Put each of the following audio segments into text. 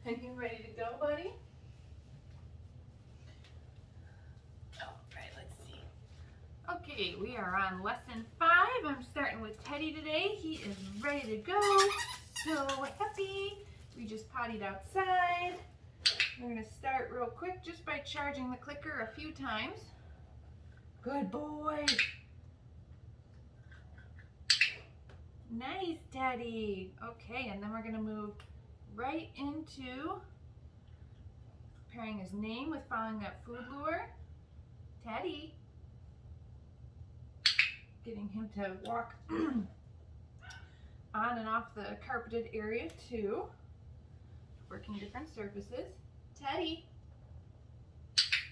Are you ready to go, buddy? All right, let's see. Okay, we are on lesson 5. I'm starting with Teddy today. He is ready to go. So happy. We just pottied outside. We're going to start real quick just by charging the clicker a few times. Good boy. Nice, Teddy. Okay, and then we're going to move right into pairing his name with following that food lure. Teddy. Getting him to walk on and off the carpeted area too. Working different surfaces. Teddy.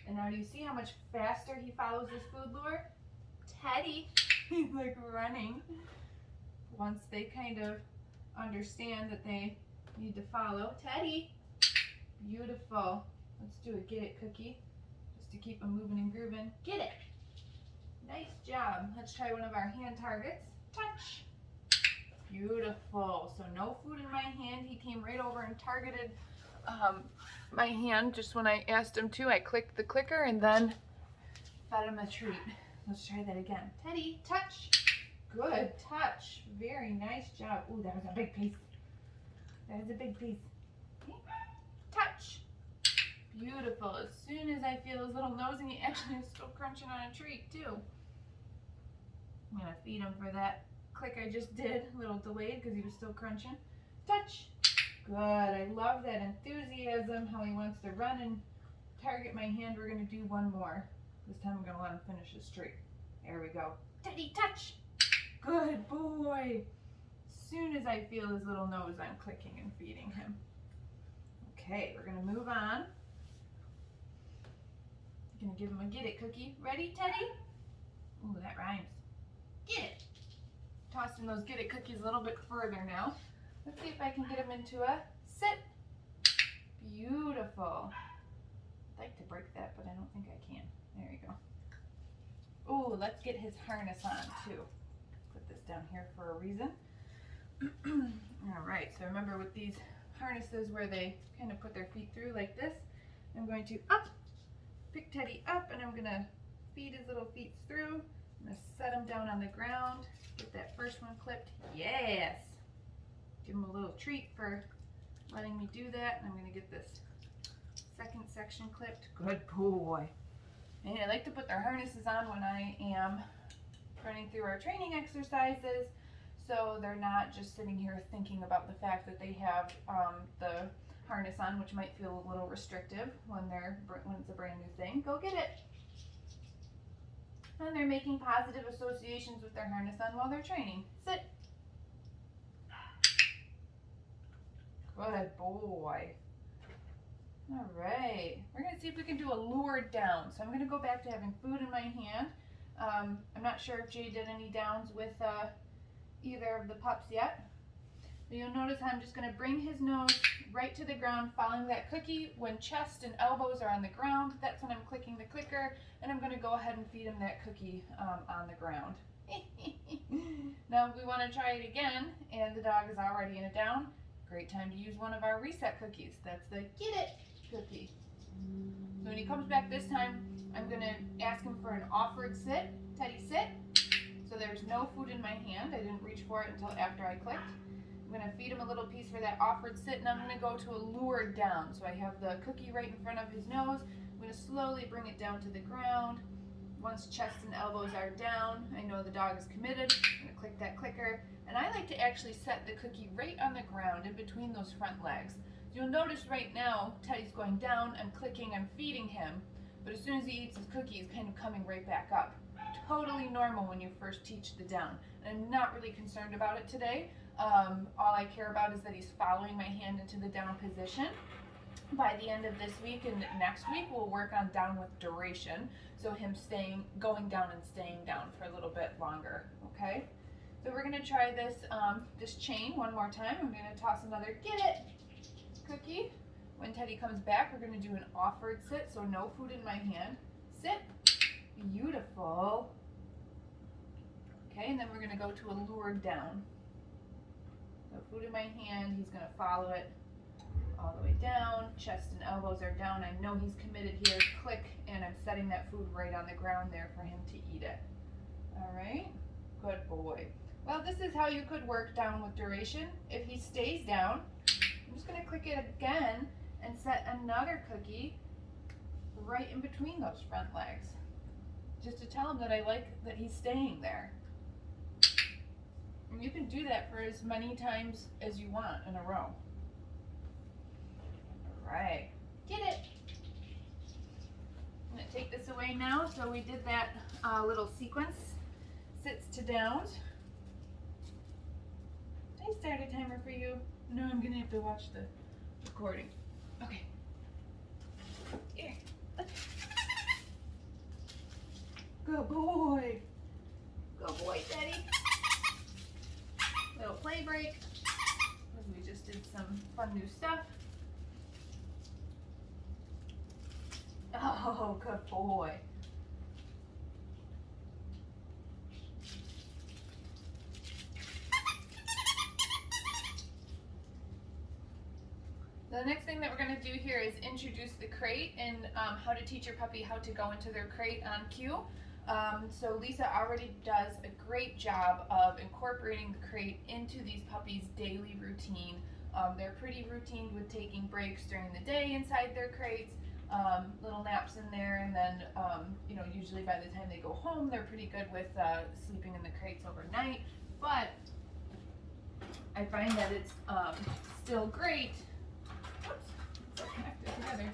And now do you see how much faster he follows this food lure? Teddy. He's like running. Once they kind of understand that they need to follow. Teddy. Beautiful. Let's do a get it cookie. Just to keep him moving and grooving. Get it. Nice job. Let's try one of our hand targets. Touch. Beautiful. So no food in my hand. He came right over and targeted my hand just when I asked him to. I clicked the clicker and then fed him a treat. Let's try that again. Teddy, touch. Good touch. Very nice job. Ooh, that was a big piece. That was a big piece. Okay. Touch. Beautiful. As soon as I feel his little nose, and he actually is still crunching on a treat too. I'm going to feed him for that click I just did. A little delayed because he was still crunching. Touch. Good. I love that enthusiasm, how he wants to run and target my hand. We're going to do one more. This time I'm going to let him finish his treat. There we go. Teddy, touch. Good boy. As soon as I feel his little nose, I'm clicking and feeding him. Okay, we're going to move on. I'm going to give him a get it cookie. Ready, Teddy? Ooh, that rhymes. Get it. Tossing those get it cookies a little bit further now. Let's see if I can get him into a sit. Beautiful. I'd like to break that, but I don't think I can. There you go. Ooh, let's get his harness on too. Put this down here for a reason. All right, so remember with these harnesses where they kind of put their feet through like this, I'm going to pick Teddy up, and I'm going to feed his little feet through. I'm going to set him down on the ground, get that first one clipped. Yes! Give him a little treat for letting me do that, and I'm going to get this second section clipped. Good boy. And I like to put their harnesses on when I am running through our training exercises, so they're not just sitting here thinking about the fact that they have the harness on, which might feel a little restrictive when it's a brand new thing. Go get it. And they're making positive associations with their harness on while they're training. Sit. Good boy. All right. We're going to see if we can do a lured down. So I'm going to go back to having food in my hand. I'm not sure if Jay did any downs with either of the pups yet. But you'll notice how I'm just going to bring his nose right to the ground, following that cookie. When chest and elbows are on the ground, that's when I'm clicking the clicker, and I'm going to go ahead and feed him that cookie on the ground. Now, if we want to try it again, and the dog is already in a down, great time to use one of our reset cookies. That's the get it cookie. So when he comes back this time, I'm going to ask him for an offered sit. Teddy, sit. So there's no food in my hand. I didn't reach for it until after I clicked. I'm going to feed him a little piece for that offered sit, and I'm going to go to a lured down. So I have the cookie right in front of his nose. I'm going to slowly bring it down to the ground. Once chest and elbows are down, I know the dog is committed. I'm going to click that clicker. And I like to actually set the cookie right on the ground in between those front legs. So you'll notice right now, Teddy's going down, I'm clicking, I'm feeding him. But as soon as he eats his cookie, he's kind of coming right back up. Totally normal when you first teach the down. And I'm not really concerned about it today. All I care about is that he's following my hand into the down position. By the end of this week and next week, we'll work on down with duration. So him going down and staying down for a little bit longer, okay? So we're gonna try this chain one more time. I'm gonna toss another get it cookie. When Teddy comes back, we're gonna do an offered sit, so no food in my hand. Sit. Beautiful. Okay, and then we're gonna go to a lured down. So food in my hand, he's gonna follow it all the way down. chest and elbows are down. I know he's committed here. Click, and I'm setting that food right on the ground there for him to eat it. All right, good boy. Well, this is how you could work down with duration. If he stays down, I'm just gonna click it again and set another cookie right in between those front legs, just to tell him that I like that he's staying there. And you can do that for as many times as you want in a row. All right, get it. I'm gonna take this away now. So we did that little sequence, sits to downs. I start a timer for you. No, I'm gonna have to watch the recording. Okay. Here. Good boy. Good boy, Teddy. Little play break, because we just did some fun new stuff. Oh, good boy. The next thing that we're going to do here is introduce the crate and how to teach your puppy how to go into their crate on cue. So Lisa already does a great job of incorporating the crate into these puppies' daily routine. They're pretty routine with taking breaks during the day inside their crates, little naps in there, and then you know, usually by the time they go home, they're pretty good with sleeping in the crates overnight. But I find that it's still great. Whoops, it's all connected together.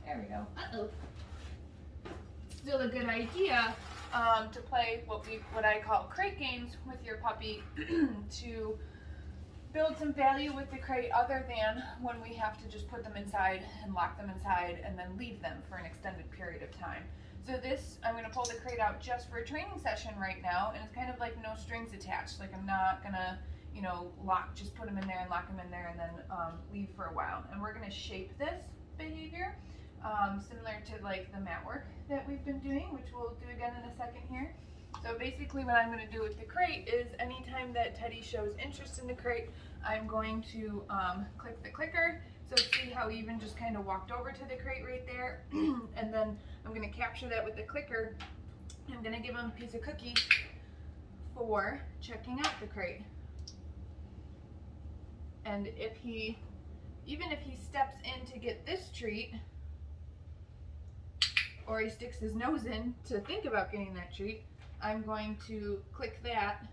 There we go. Uh-oh. Still a good idea to play what I call crate games with your puppy to build some value with the crate, other than when we have to just put them inside and lock them inside and then leave them for an extended period of time. So this, I'm going to pull the crate out just for a training session right now, and it's kind of like no strings attached. Like, I'm not going to, you know, just put them in there and lock them in there and then leave for a while. And we're going to shape this behavior similar to like the mat work that we've been doing, which we'll do again in a second here. So basically what I'm going to do with the crate is anytime that Teddy shows interest in the crate, I'm going to click the clicker. So see how he even just kind of walked over to the crate right there. And then I'm going to capture that with the clicker. I'm going to give him a piece of cookie for checking out the crate. And even if he steps in to get this treat, or he sticks his nose in to think about getting that treat, I'm going to click that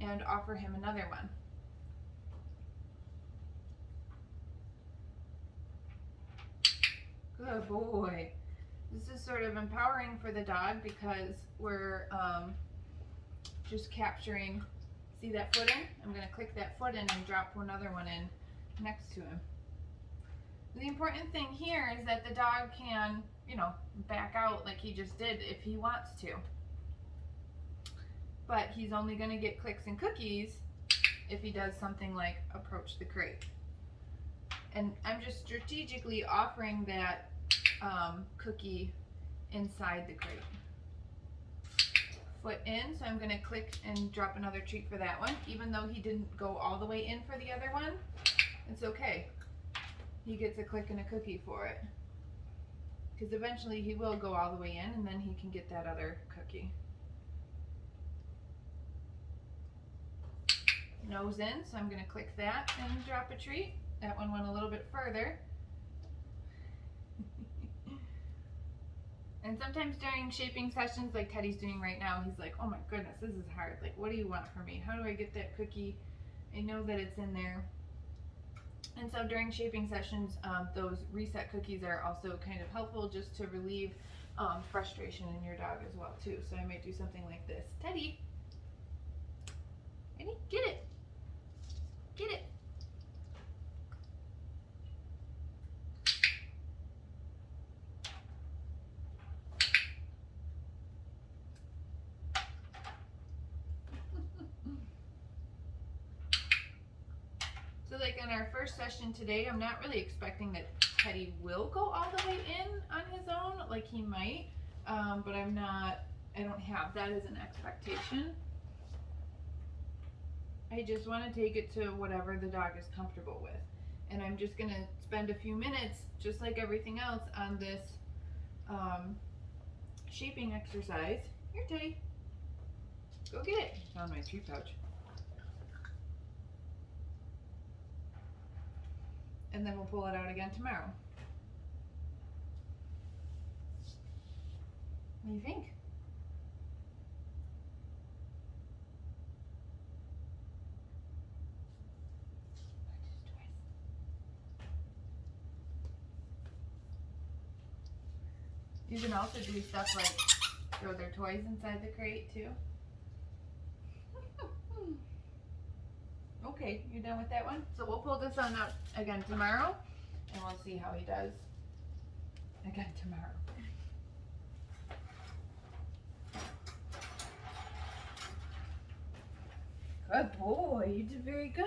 and offer him another one. Good boy. This is sort of empowering for the dog because we're just capturing, see that foot in? I'm going to click that foot in and drop another one in next to him. The important thing here is that the dog can, you know, back out like he just did if he wants to. But he's only going to get clicks and cookies if he does something like approach the crate. And I'm just strategically offering that cookie inside the crate. Foot in, so I'm going to click and drop another treat for that one. Even though he didn't go all the way in for the other one, it's okay. He gets a click and a cookie for it. Because eventually he will go all the way in and then he can get that other cookie. Nose in, so I'm going to click that and drop a treat. That one went a little bit further. And sometimes during shaping sessions like Teddy's doing right now, he's like, oh my goodness, this is hard. Like, what do you want from me? How do I get that cookie? I know that it's in there. And so during shaping sessions, those reset cookies are also kind of helpful just to relieve frustration in your dog as well too. So I might do something like this. Teddy, ready? Get it. Get it. So like in our first session today, I'm not really expecting that Teddy will go all the way in on his own, like he might, but I don't have that as an expectation. I just want to take it to whatever the dog is comfortable with. And I'm just gonna spend a few minutes, just like everything else, on this shaping exercise. Here, Teddy, go get it. I found my treat pouch. And then we'll pull it out again tomorrow. What do you think? You can also do stuff like throw their toys inside the crate too. Okay, you done with that one? So we'll pull this one out again tomorrow and we'll see how he does again tomorrow. Good boy, you did very good.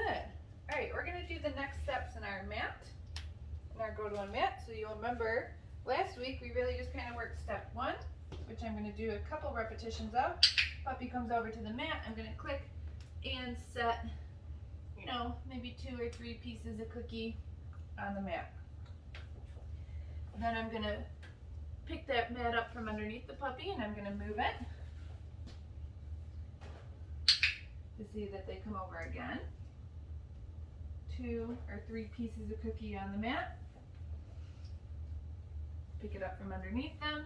All right, we're gonna do the next steps in our mat, in our go-to-one mat. So you'll remember last week we really just kind of worked step 1, which I'm gonna do a couple repetitions of. Puppy comes over to the mat, I'm gonna click and set, you know, maybe 2 or 3 pieces of cookie on the mat. Then I'm gonna pick that mat up from underneath the puppy and I'm gonna move it to see that they come over again. 2 or 3 pieces of cookie on the mat. Pick it up from underneath them.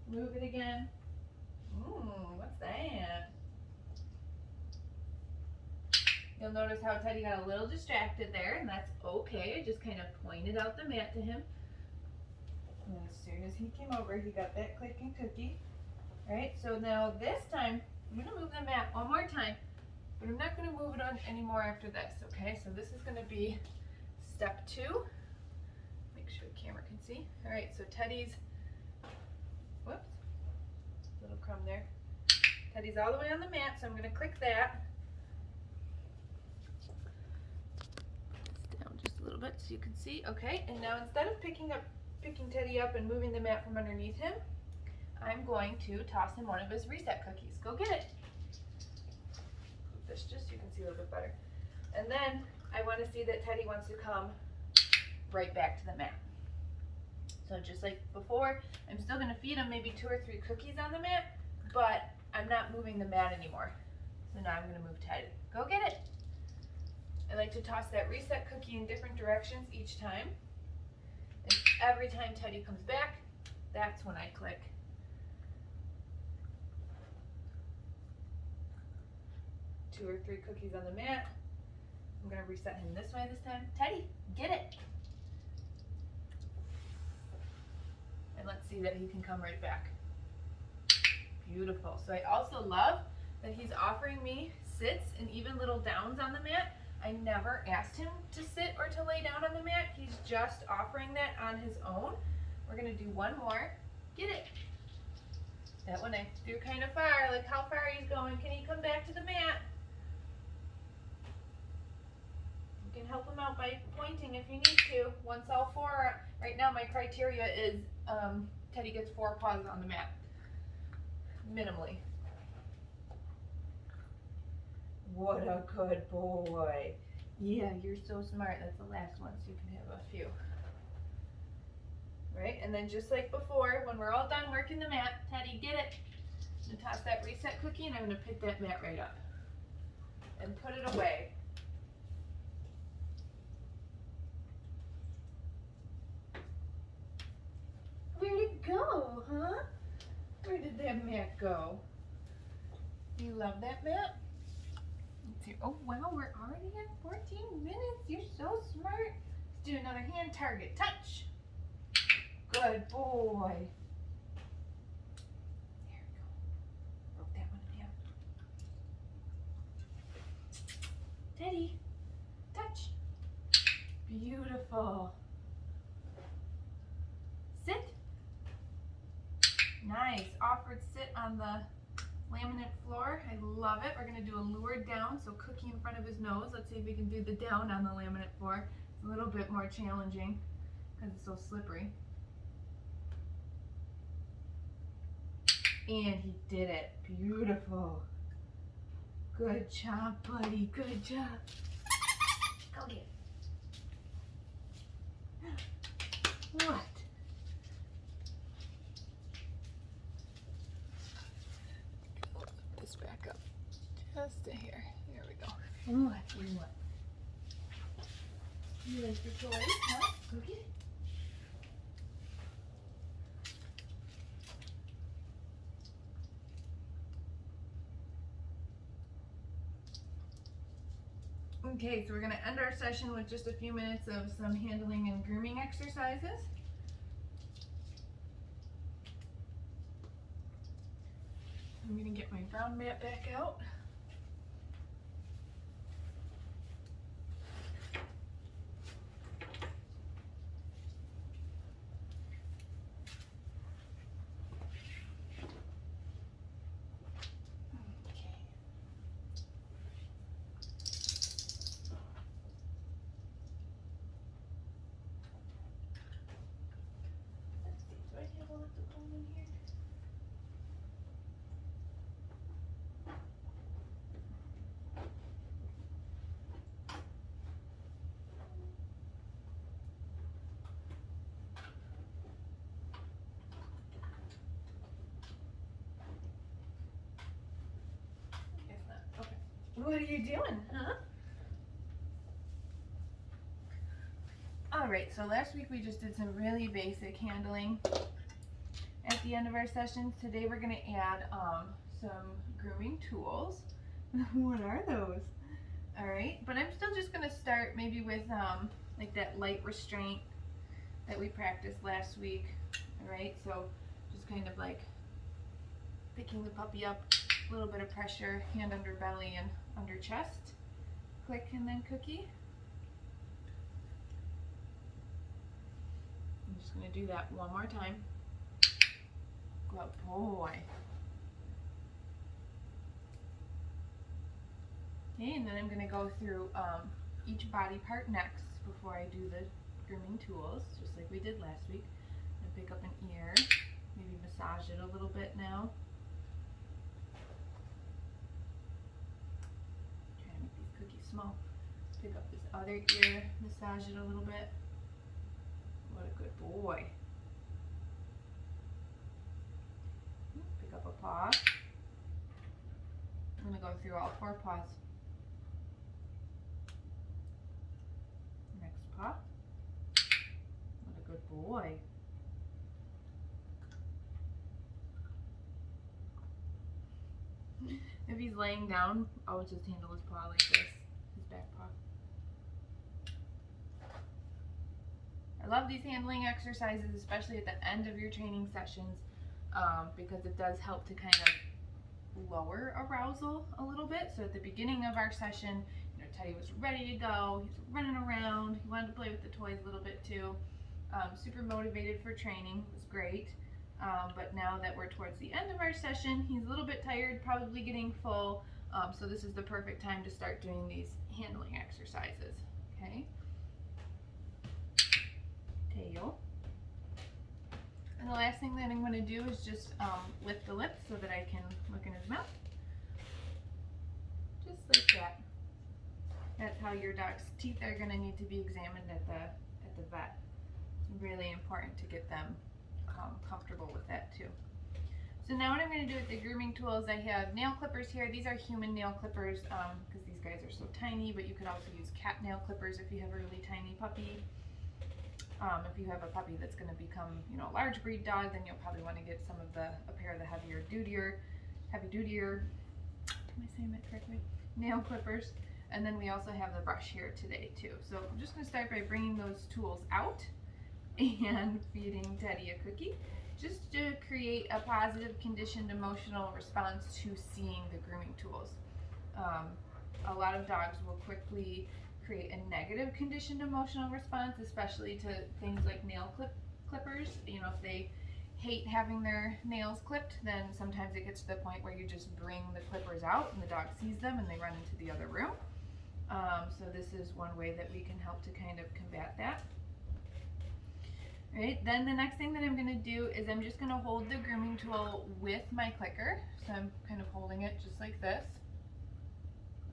Move it again. Ooh, what's that? You'll notice how Teddy got a little distracted there, and that's okay. I just kind of pointed out the mat to him. And as soon as he came over, he got that clicking cookie. All right, so now this time, I'm gonna move the mat one more time, but I'm not gonna move it on anymore after this, okay? So this is gonna be step 2. Make sure the camera can see. All right, so Teddy's, whoops, little crumb there. Teddy's all the way on the mat, so I'm gonna click that. Down just a little bit so you can see, okay? And now instead of picking Teddy up and moving the mat from underneath him, I'm going to toss him one of his reset cookies. Go get it. Move this just so you can see a little bit better. And then I want to see that Teddy wants to come right back to the mat. So just like before, I'm still going to feed him maybe 2 or 3 cookies on the mat, but I'm not moving the mat anymore. So now I'm going to move Teddy. Go get it. I like to toss that reset cookie in different directions each time. And every time Teddy comes back, that's when I click. 2 or 3 cookies on the mat. I'm gonna reset him this way this time. Teddy, get it. And let's see that he can come right back. Beautiful. So I also love that he's offering me sits and even little downs on the mat. I never asked him to sit or to lay down on the mat. He's just offering that on his own. We're gonna do one more. Get it. That one I threw kind of far. Like, how far he's going. Can he come back to the mat? You can help him out by pointing if you need to. Once all 4, right now my criteria is Teddy gets 4 paws on the mat, minimally. What a good boy. Yeah, you're so smart. That's the last one, so you can have a few. Right, and then just like before, when we're all done working the mat, Teddy, get it. I'm gonna toss that reset cookie and I'm gonna pick that mat right up and put it away. Where'd it go, huh? Where did that mat go? You love that mat? Let's see. Oh wow, we're already at 14 minutes. You're so smart. Let's do another hand target. Touch. Good boy. There we go. Broke that one in half. Teddy, touch. Beautiful. Sit. Nice. Offered sit on the laminate floor. I love it. We're going to do a lured down, so cookie in front of his nose. Let's see if we can do the down on the laminate floor. It's a little bit more challenging because it's so slippery. And he did it. Beautiful. Good job, buddy. Good job. Go get it. What? Lift this back up just a hair. There we go. What do you want? You like your toys, huh? Go get it. Okay, so we're going to end our session with just a few minutes of some handling and grooming exercises. I'm going to get my brown mat back out. What are you doing, huh? Alright, so last week we just did some really basic handling at the end of our sessions. Today we're going to add some grooming tools. What are those? Alright, but I'm still just going to start maybe with like that light restraint that we practiced last week. Alright, so just kind of like picking the puppy up, a little bit of pressure, hand under belly and under chest. Click and then cookie. I'm just going to do that one more time. Good boy. Okay, and then I'm going to go through each body part next before I do the grooming tools, just like we did last week. I'm going to pick up an ear, maybe massage it a little bit now. Small. Pick up this other ear, massage it a little bit. What a good boy. Pick up a paw. I'm going to go through all 4 paws. Next paw. What a good boy. If he's laying down, I'll just handle his paw like this. Back paw. I love these handling exercises, especially at the end of your training sessions, because it does help to kind of lower arousal a little bit. So at the beginning of our session, you know, Teddy was ready to go. He was running around. He wanted to play with the toys a little bit too. Super motivated for training. It was great. But now that we're towards the end of our session, he's a little bit tired, probably getting full. So this is the perfect time to start doing these handling exercises. Okay. Tail. And the last thing that I'm going to do is just lift the lips so that I can look in his mouth. Just like that. That's how your dog's teeth are going to need to be examined at the vet. It's really important to get them comfortable with that too. So now what I'm going to do with the grooming tools, I have nail clippers here. These are human nail clippers because these guys are so tiny, but you could also use cat nail clippers if you have a really tiny puppy. If you have a puppy that's going to become, you know, a large breed dog, then you'll probably want to get a pair of the heavy dutier, am I saying that correctly? Nail clippers. And then we also have the brush here today too. So I'm just going to start by bringing those tools out and feeding Teddy a cookie, just to create a positive conditioned emotional response to seeing the grooming tools. A lot of dogs will quickly create a negative conditioned emotional response, especially to things like nail clippers. You know, if they hate having their nails clipped, then sometimes it gets to the point where you just bring the clippers out and the dog sees them and they run into the other room. So this is one way that we can help to kind of combat that. Right, then the next thing that I'm going to do is I'm just going to hold the grooming tool with my clicker. So I'm kind of holding it just like this.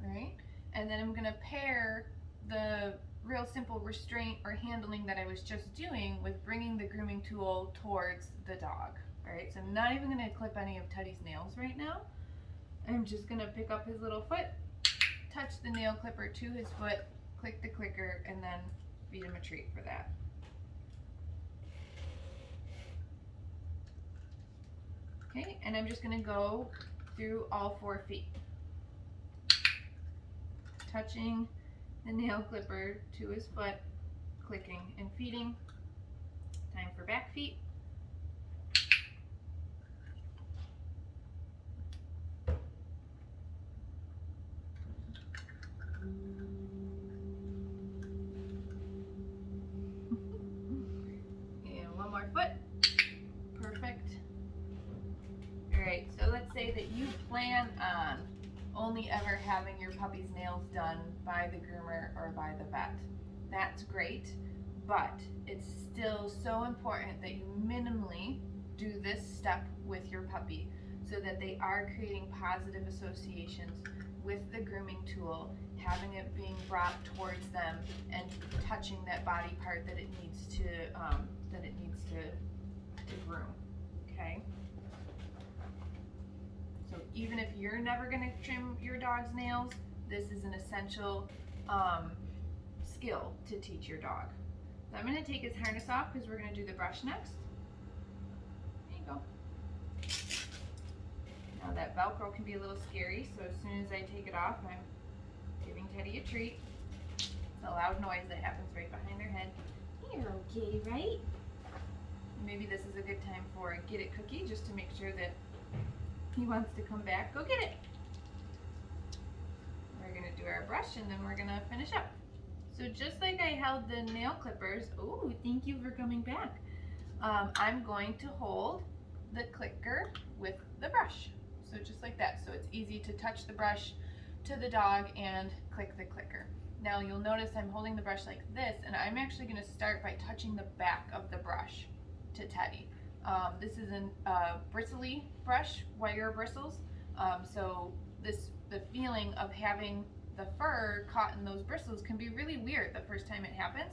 right? And then I'm gonna pair the real simple restraint or handling that I was just doing with bringing the grooming tool towards the dog, right? So I'm not even gonna clip any of Teddy's nails right now. I'm just gonna pick up his little foot, touch the nail clipper to his foot, click the clicker, and then feed him a treat for that. Okay, and I'm just gonna go through all 4 feet. Touching the nail clipper to his foot, clicking and feeding. Time for back feet. And one more foot. Perfect. Alright, so let's say that you plan on only ever having your puppy's nails done by the groomer or by the vet. That's great, but it's still so important that you minimally do this step with your puppy so that they are creating positive associations with the grooming tool, having it being brought towards them and touching that body part that it needs to groom. Okay? So even if you're never going to trim your dog's nails, this is an essential skill to teach your dog. So I'm going to take his harness off because we're going to do the brush next. There you go. Now that Velcro can be a little scary, so as soon as I take it off, I'm giving Teddy a treat. It's a loud noise that happens right behind their head. You're okay, right? Maybe this is a good time for a Get It cookie, just to make sure that he wants to come back. Go get it. We're gonna do our brush and then we're gonna finish up. So just like I held the nail clippers, oh, thank you for coming back. I'm going to hold the clicker with the brush. So just like that. So it's easy to touch the brush to the dog and click the clicker. Now you'll notice I'm holding the brush like this, and I'm actually gonna start by touching the back of the brush to Teddy. This is a bristly brush, wire bristles. So the feeling of having the fur caught in those bristles can be really weird the first time it happens.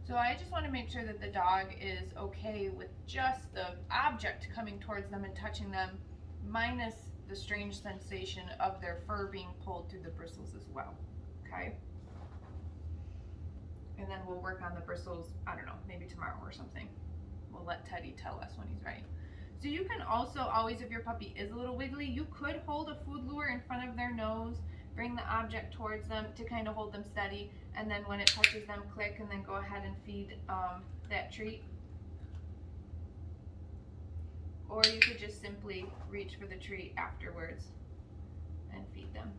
So I just want to make sure that the dog is okay with just the object coming towards them and touching them, minus the strange sensation of their fur being pulled through the bristles as well. Okay? And then we'll work on the bristles, I don't know, maybe tomorrow or something. We'll let Teddy tell us when he's ready. So you can also always, if your puppy is a little wiggly, you could hold a food lure in front of their nose, bring the object towards them to kind of hold them steady, and then when it touches them, click, and then go ahead and feed that treat. Or you could just simply reach for the treat afterwards and feed them.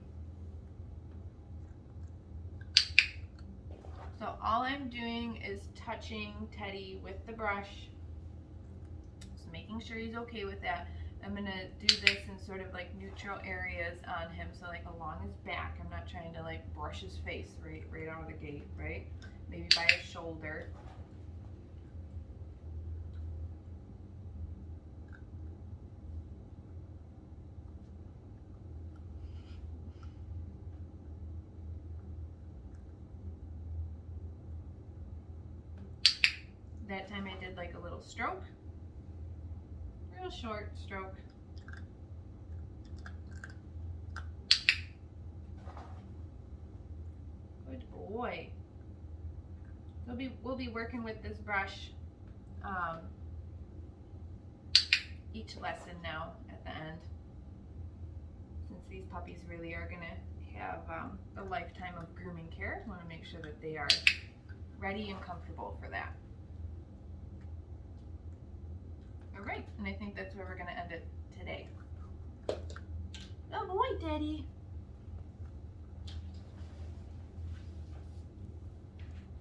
So all I'm doing is touching Teddy with the brush, just making sure he's okay with that. I'm gonna do this in sort of like neutral areas on him, so like along his back. I'm not trying to like brush his face right out of the gate, right? Maybe by his shoulder. That time I did like a little stroke, real short stroke. Good boy. We'll be working with this brush each lesson now at the end, since these puppies really are gonna have a lifetime of grooming care. I want to make sure that they are ready and comfortable for that. All right, and I think that's where we're gonna end it today. Oh boy, Daddy.